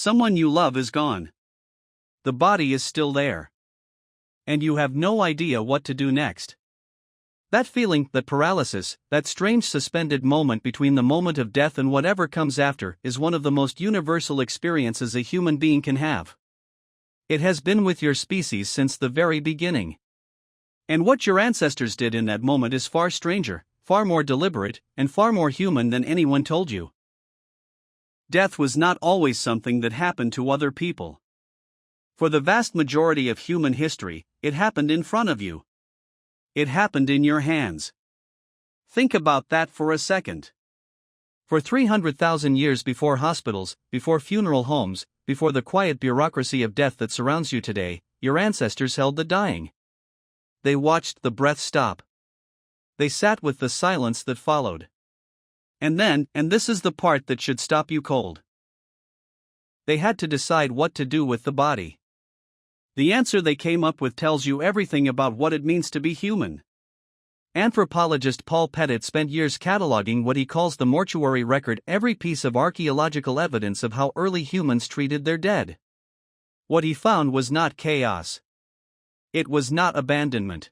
Someone you love is gone. The body is still there. And you have no idea what to do next. That feeling, that paralysis, that strange suspended moment between the moment of death and whatever comes after, is one of the most universal experiences a human being can have. It has been with your species since the very beginning. And what your ancestors did in that moment is far stranger, far more deliberate, and far more human than anyone told you. Death was not always something that happened to other people. For the vast majority of human history, it happened in front of you. It happened in your hands. Think about that for a second. For 300,000 years before hospitals, before funeral homes, before the quiet bureaucracy of death that surrounds you today, your ancestors held the dying. They watched the breath stop. They sat with the silence that followed. And then, and this is the part that should stop you cold, they had to decide what to do with the body. The answer they came up with tells you everything about what it means to be human. Anthropologist Paul Pettitt spent years cataloging what he calls the mortuary record, every piece of archaeological evidence of how early humans treated their dead. What he found was not chaos. It was not abandonment.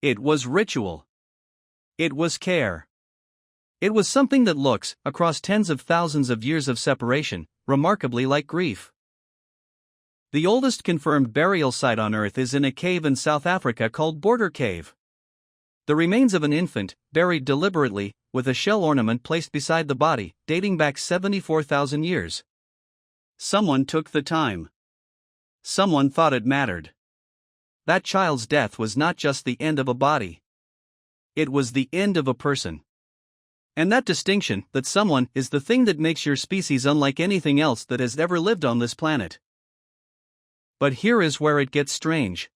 It was ritual. It was care. It was something that looks, across tens of thousands of years of separation, remarkably like grief. The oldest confirmed burial site on Earth is in a cave in South Africa called Border Cave. The remains of an infant, buried deliberately, with a shell ornament placed beside the body, dating back 74,000 years. Someone took the time. Someone thought it mattered. That child's death was not just the end of a body. It was the end of a person. And that distinction, that someone, is the thing that makes your species unlike anything else that has ever lived on this planet. But here is where it gets strange.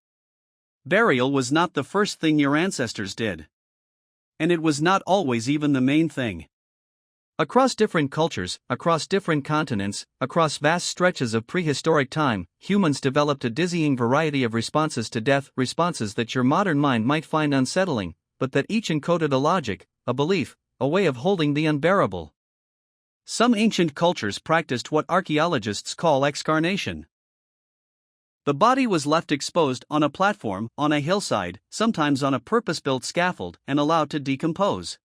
Burial was not the first thing your ancestors did. And it was not always even the main thing. Across different cultures, across different continents, across vast stretches of prehistoric time, humans developed a dizzying variety of responses to death, responses that your modern mind might find unsettling, but that each encoded a logic, a belief, a way of holding the unbearable. Some ancient cultures practiced what archaeologists call excarnation. The body was left exposed on a platform, on a hillside, sometimes on a purpose-built scaffold, and allowed to decompose.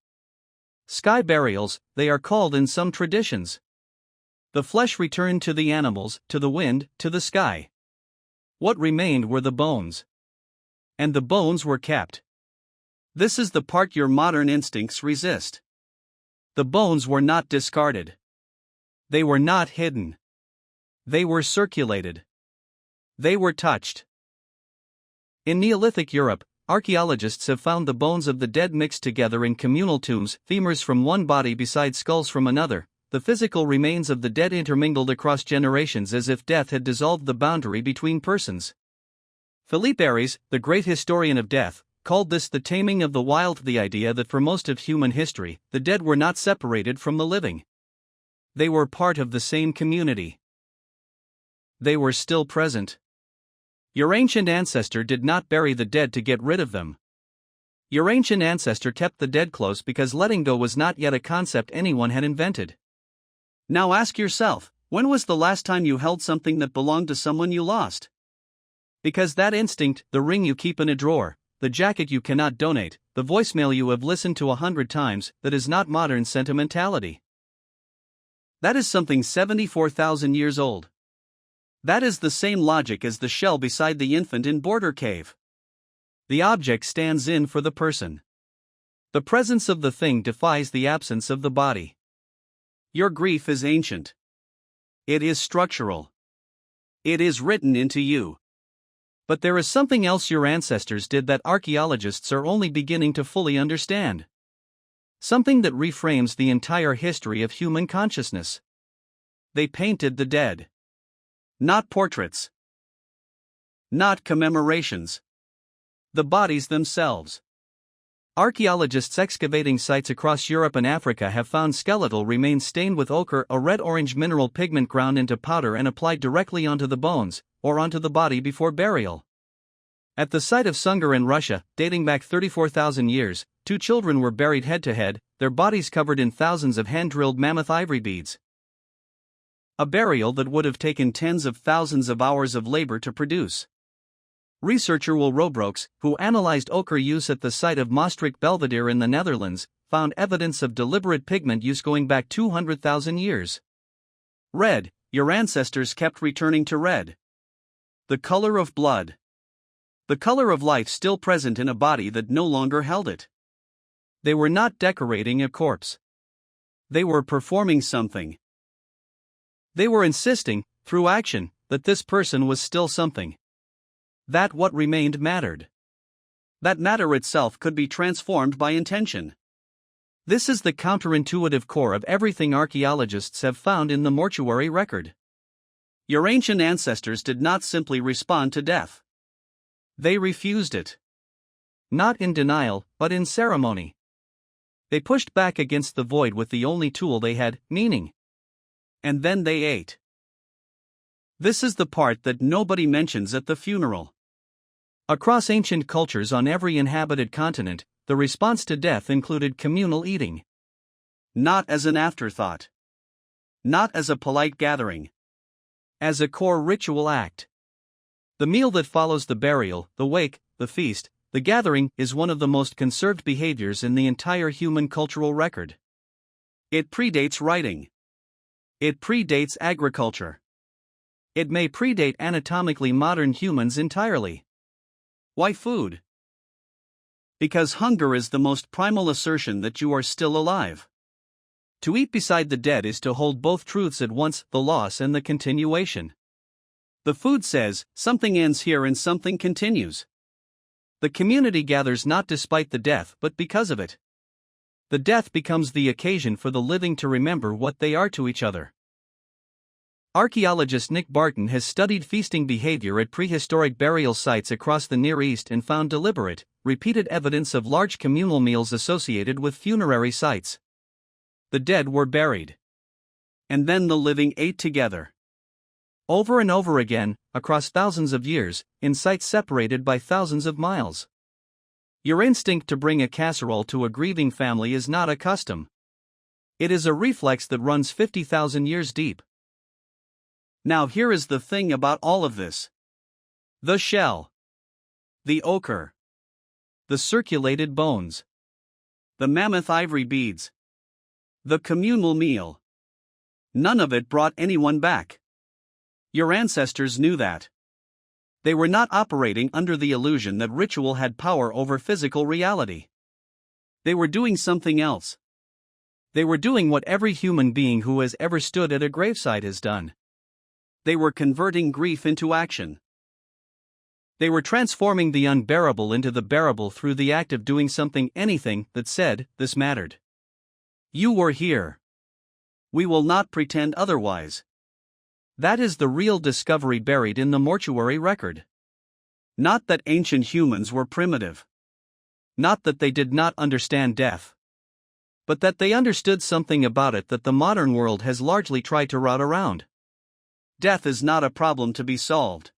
Sky burials, they are called in some traditions. The flesh returned to the animals, to the wind, to the sky. What remained were the bones. And the bones were kept. This is the part your modern instincts resist. The bones were not discarded. They were not hidden. They were circulated. They were touched. In Neolithic Europe, archaeologists have found the bones of the dead mixed together in communal tombs, femurs from one body beside skulls from another, the physical remains of the dead intermingled across generations as if death had dissolved the boundary between persons. Philippe Aries, the great historian of death, called this the taming of the wild, the idea that for most of human history, the dead were not separated from the living. They were part of the same community. They were still present. Your ancient ancestor did not bury the dead to get rid of them. Your ancient ancestor kept the dead close because letting go was not yet a concept anyone had invented. Now ask yourself, when was the last time you held something that belonged to someone you lost? Because that instinct, the ring you keep in a drawer, the jacket you cannot donate, the voicemail you have listened to 100 times, that is not modern sentimentality. That is something 74,000 years old. That is the same logic as the shell beside the infant in Border Cave. The object stands in for the person. The presence of the thing defies the absence of the body. Your grief is ancient. It is structural. It is written into you. But there is something else your ancestors did that archaeologists are only beginning to fully understand. Something that reframes the entire history of human consciousness. They painted the dead. Not portraits. Not commemorations. The bodies themselves. Archaeologists excavating sites across Europe and Africa have found skeletal remains stained with ochre, a red-orange mineral pigment ground into powder and applied directly onto the bones, or onto the body before burial. At the site of Sungir in Russia, dating back 34,000 years, 2 children were buried head to head, their bodies covered in thousands of hand-drilled mammoth ivory beads. A burial that would have taken tens of thousands of hours of labor to produce. Researcher Roebroeks, who analyzed ochre use at the site of Maastricht Belvedere in the Netherlands, found evidence of deliberate pigment use going back 200,000 years. Red, your ancestors kept returning to red. The color of blood. The color of life still present in a body that no longer held it. They were not decorating a corpse. They were performing something. They were insisting, through action, that this person was still something. That what remained mattered. That matter itself could be transformed by intention. This is the counterintuitive core of everything archaeologists have found in the mortuary record. Your ancient ancestors did not simply respond to death. They refused it. Not in denial, but in ceremony. They pushed back against the void with the only tool they had, meaning. And then they ate. This is the part that nobody mentions at the funeral. Across ancient cultures on every inhabited continent, the response to death included communal eating. Not as an afterthought. Not as a polite gathering. As a core ritual act. The meal that follows the burial, the wake, the feast, the gathering is one of the most conserved behaviors in the entire human cultural record. It predates writing. It predates agriculture. It may predate anatomically modern humans entirely. Why food? Because hunger is the most primal assertion that you are still alive. To eat beside the dead is to hold both truths at once, the loss and the continuation. The food says, something ends here and something continues. The community gathers not despite the death but because of it. The death becomes the occasion for the living to remember what they are to each other. Archaeologist Nick Barton has studied feasting behavior at prehistoric burial sites across the Near East and found deliberate, repeated evidence of large communal meals associated with funerary sites. The dead were buried. And then the living ate together. Over and over again, across thousands of years, in sites separated by thousands of miles. Your instinct to bring a casserole to a grieving family is not a custom. It is a reflex that runs 50,000 years deep. Now here is the thing about all of this. The shell. The ochre. The circulated bones. The mammoth ivory beads. The communal meal. None of it brought anyone back. Your ancestors knew that. They were not operating under the illusion that ritual had power over physical reality. They were doing something else. They were doing what every human being who has ever stood at a gravesite has done. They were converting grief into action. They were transforming the unbearable into the bearable through the act of doing something, anything, that said, this mattered. You were here. We will not pretend otherwise. That is the real discovery buried in the mortuary record. Not that ancient humans were primitive. Not that they did not understand death. But that they understood something about it that the modern world has largely tried to route around. Death is not a problem to be solved.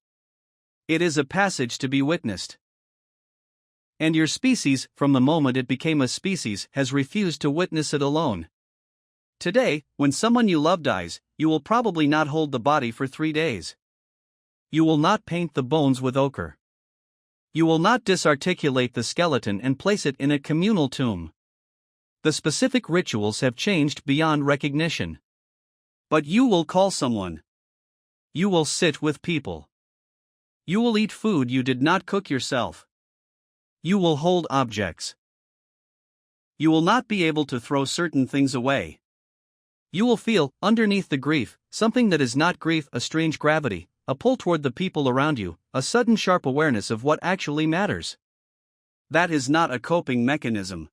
It is a passage to be witnessed. And your species, from the moment it became a species, has refused to witness it alone. Today, when someone you love dies, you will probably not hold the body for 3 days. You will not paint the bones with ochre. You will not disarticulate the skeleton and place it in a communal tomb. The specific rituals have changed beyond recognition. But you will call someone. You will sit with people. You will eat food you did not cook yourself. You will hold objects. You will not be able to throw certain things away. You will feel, underneath the grief, something that is not grief, a strange gravity, a pull toward the people around you, a sudden sharp awareness of what actually matters. That is not a coping mechanism.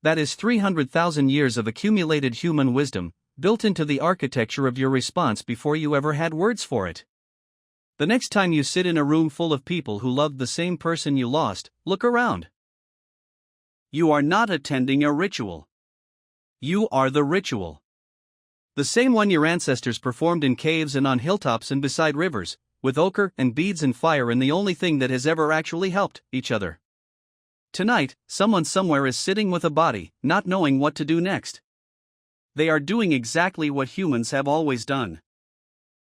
That is 300,000 years of accumulated human wisdom, built into the architecture of your response before you ever had words for it. The next time you sit in a room full of people who loved the same person you lost, look around. You are not attending a ritual. You are the ritual. The same one your ancestors performed in caves and on hilltops and beside rivers, with ochre and beads and fire, and the only thing that has ever actually helped each other. Tonight, someone somewhere is sitting with a body, not knowing what to do next. They are doing exactly what humans have always done.